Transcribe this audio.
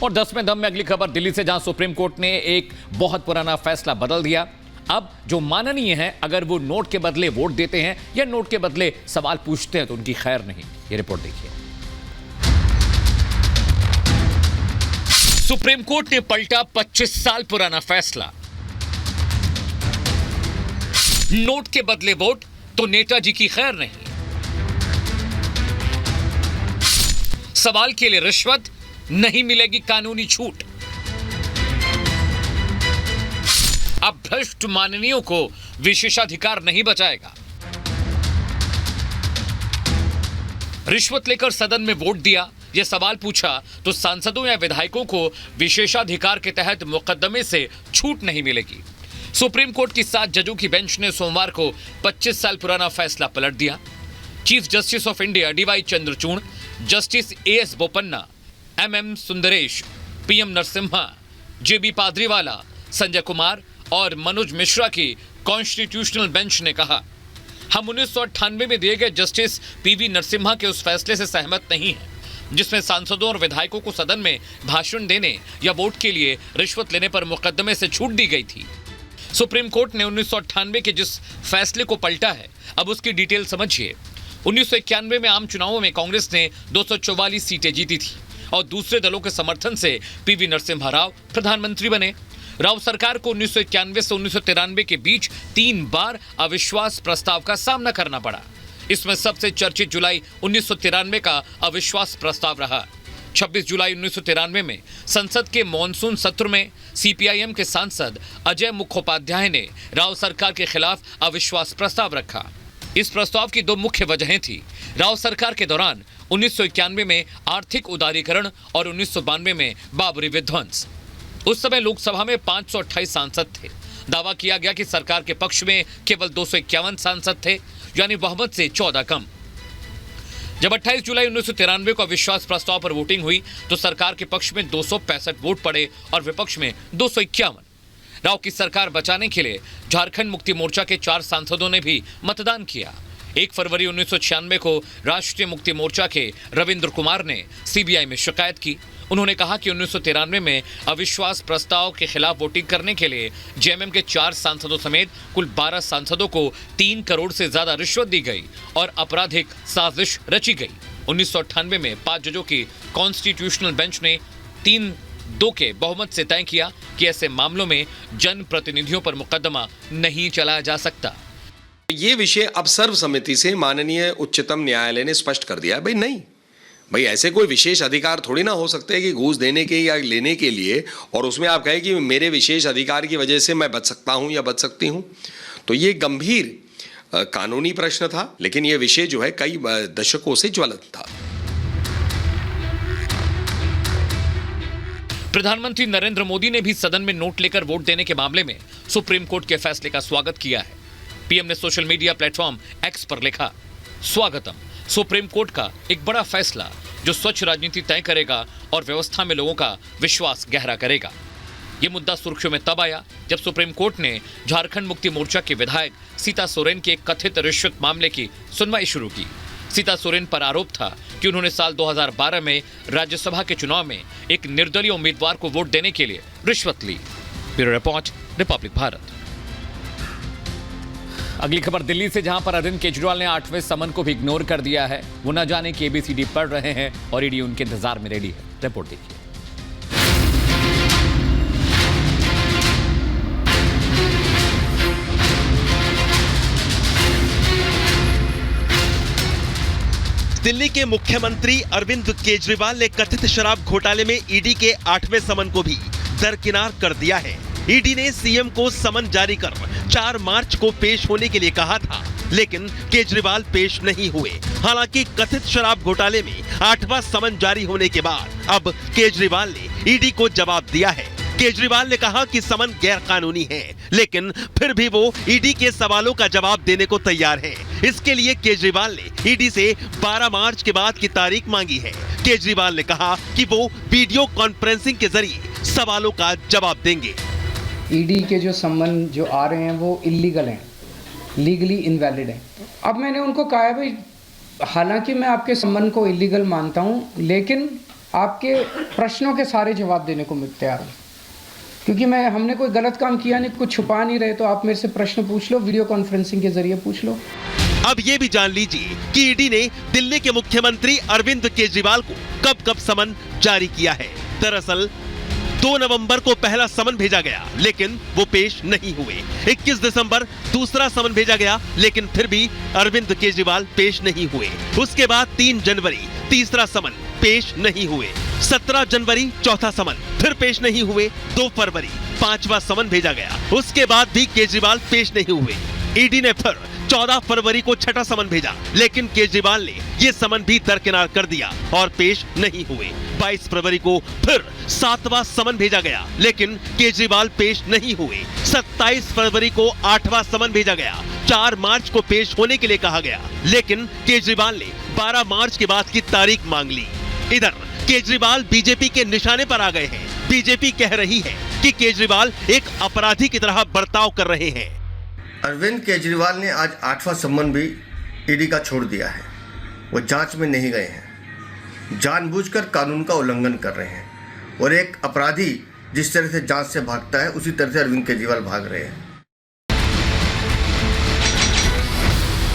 और 10 में दम में अगली खबर दिल्ली से, जहां सुप्रीम कोर्ट ने एक बहुत पुराना फैसला बदल दिया। अब जो माननीय हैं, अगर वो नोट के बदले वोट देते हैं या नोट के बदले सवाल पूछते हैं तो उनकी खैर नहीं। ये रिपोर्ट देखिए। सुप्रीम कोर्ट ने पलटा 25 साल पुराना फैसला। नोट के बदले वोट तो नेताजी की खैर नहीं। सवाल के लिए रिश्वत नहीं मिलेगी कानूनी छूट। अब भ्रष्ट माननीयों को विशेषाधिकार नहीं बचाएगा। रिश्वत लेकर सदन में वोट दिया, यह सवाल पूछा तो सांसदों या विधायकों को विशेषाधिकार के तहत मुकदमे से छूट नहीं मिलेगी। सुप्रीम कोर्ट की 7 जजों की बेंच ने सोमवार को 25 साल पुराना फैसला पलट दिया। Chief justice of India DY Chandrachud, justice AS Bopanna, MM Sundresh, PM Narasimha, JB Pardiwala, Sanjay Kumar और मनोज मिश्रा की कॉन्स्टिट्यूशनल बेंच ने कहा, हम 1998 में दिए गए जस्टिस पीवी नरसिम्हा के उस फैसले से सहमत नहीं हैं, जिसमें सांसदों और विधायकों को सदन में भाषण देने या वोट के लिए रिश्वत लेने पर मुकदमे से छूट दी गई थी। सुप्रीम कोर्ट ने 1998 के जिस फैसले को पलटा है, अब उसकी डिटेल समझिए। 1991 में आम चुनावों में कांग्रेस ने 244 सीटें जीती थी और दूसरे दलों के समर्थन से पीवी नरसिम्हा राव प्रधानमंत्री बने। राव सरकार को 1991 से 1993 के बीच 3 बार अविश्वास प्रस्ताव का सामना करना पड़ा। इसमें सबसे चर्चित जुलाई 1993 का अविश्वास प्रस्ताव रहा। 26 जुलाई 1993 में संसद के मॉनसून सत्र में सीपीआईएम के सांसद अजय मुखोपाध्याय ने राव सरकार के खिलाफ अविश्वास प्रस्ताव रखा। इस प्रस्ताव की 2 मुख्य वजहें थी। राव सरकार के दौरान 1991 में आर्थिक उदारीकरण और 1992 में बाबरी विध्वंस। उस समय लोकसभा में 528 सांसद थे। दावा किया गया कि सरकार के पक्ष में केवल 251 सांसद थे, यानी बहुमत से 14 कम। जब 28 जुलाई 1993 को अविश्वास प्रस्ताव पर वोटिंग हुई तो सरकार के पक्ष में 265 वोट पड़े और विपक्ष में 251। राव की सरकार बचाने के लिए झारखंड मुक्ति मोर्चा के 4 सांसदों ने भी मतदान किया। 1 फरवरी 1996 को राष्ट्रीय मुक्ति मोर्चा के रविंद्र कुमार ने सीबीआई में शिकायत की। उन्होंने कहा कि 1993 में अविश्वास प्रस्ताव के खिलाफ वोटिंग करने के लिए जेएमएम के 4 सांसदों समेत कुल 12 सांसदों को 3 करोड़ से ज्यादा रिश्वत दी गई और आपराधिक साजिश रची गई। 1998 में 5 जजों की कॉन्स्टिट्यूशनल बेंच ने 3-2 के बहुमत से तय किया कि ऐसे मामलों में जनप्रतिनिधियों पर मुकदमा नहीं चलाया जा सकता। ये विषय अब सर्वसम्मति से माननीय उच्चतम न्यायालय ने स्पष्ट कर दिया है। भाई नहीं, भाई ऐसे कोई विशेष अधिकार थोड़ी ना हो सकते हैं कि घूस देने के या लेने के लिए, और उसमें आप कहें कि मेरे विशेष अधिकार की वजह से मैं बच सकता हूं या बच सकती हूं। तो ये गंभीर कानूनी प्रश्न था, लेकिन ये विषय जो है कई दशकों से ज्वलंत था। प्रधानमंत्री नरेंद्र मोदी ने भी सदन में नोट लेकर वोट देने के मामले में सुप्रीम कोर्ट के फैसले का स्वागत किया है। पीएम ने सोशल मीडिया प्लेटफॉर्म एक्स पर लिखा, स्वागतम, सुप्रीम कोर्ट का एक बड़ा फैसला जो स्वच्छ राजनीति तय करेगा और व्यवस्था में लोगों का विश्वास गहरा करेगा। ये मुद्दा सुर्खियों में तब आया जब सुप्रीम कोर्ट ने झारखंड मुक्ति मोर्चा के विधायक सीता सोरेन के एक कथित रिश्वत मामले की सुनवाई शुरू की। सीता सोरेन पर आरोप था कि उन्होंने साल 2012 में राज्यसभा के चुनाव में एक निर्दलीय उम्मीदवार को वोट देने के लिए रिश्वत ली। Bureau report, Republic Bharat. अगली खबर दिल्ली से, जहां पर अरविंद केजरीवाल ने 8वें समन को भी इग्नोर कर दिया है। वो न जाने की ABCD पढ़ रहे हैं और ईडी उनके इंतजार में रेडी है। रिपोर्ट देखिए। दिल्ली के मुख्यमंत्री अरविंद केजरीवाल ने कथित शराब घोटाले में ईडी के 8वें समन को भी दरकिनार कर दिया है। ईडी ने सीएम को समन जारी कर 4 मार्च को पेश होने के लिए कहा था, लेकिन केजरीवाल पेश नहीं हुए। हालांकि कथित शराब घोटाले में 8वां समन जारी होने के बाद अब केजरीवाल ने ईडी को जवाब दिया है। केजरीवाल ने कहा कि समन गैरकानूनी है, लेकिन फिर भी वो ईडी के सवालों का जवाब देने को तैयार है। इसके लिए केजरीवाल ने ईडी से 12 मार्च के बाद की तारीख मांगी है। केजरीवाल ने कहा कि वो वीडियो कॉन्फ्रेंसिंग के जरिए सवालों का जवाब देंगे। ईडी के जो सम्मन जो आ रहे हैं वो इलीगल हैं, लीगली इनवैलिड हैं। अब मैंने उनको कहा है भाई, हालांकि मैं आपके सम्मन को इलीगल मानता हूं, लेकिन आपके प्रश्नों के सारे जवाब देने को मैं तैयार हूँ, क्योंकि हमने कोई गलत काम किया नहीं, कुछ छुपा नहीं रहे। तो आप मेरे से प्रश्न पूछ लो, वीडियो कॉन्फ्रेंसिंग के जरिए पूछ लो। अब ये भी जान लीजिए कि ईडी ने दिल्ली के मुख्यमंत्री अरविंद केजरीवाल को कब कब समन जारी किया है। दरअसल 2 नवंबर को पहला समन भेजा गया, लेकिन वो पेश नहीं हुए। 21 दिसंबर दूसरा समन भेजा गया, लेकिन फिर भी अरविंद केजरीवाल पेश नहीं हुए। उसके बाद 3 जनवरी तीसरा समन पेश नहीं हुए। 17 जनवरी चौथा समन फिर पेश नहीं हुए। 2 फरवरी 5वां समन भेजा गया, उसके बाद भी केजरीवाल पेश नहीं हुए। ईडी ने फिर 14 फरवरी को छठा समन भेजा, लेकिन केजरीवाल ने ये समन भी दरकिनार कर दिया और पेश नहीं हुए। 22 फरवरी को फिर 7वां समन भेजा गया, लेकिन केजरीवाल पेश नहीं हुए। 27 फरवरी को 8वां समन भेजा गया। 4 मार्च को पेश होने के लिए कहा गया, लेकिन केजरीवाल ने 12 मार्च के बाद की तारीख मांग ली। इधर केजरीवाल बीजेपी के निशाने पर आ गए हैं। बीजेपी कह रही है कि केजरीवाल एक अपराधी की तरह बर्ताव कर रहे हैं। अरविंद केजरीवाल ने आज 8वां सम्मन भी ईडी का छोड़ दिया है। वो जांच में नहीं गए हैं, जानबूझकर कानून का उल्लंघन कर रहे हैं और एक अपराधी जिस तरह से जांच से भागता है उसी तरह से अरविंद केजरीवाल भाग रहे हैं।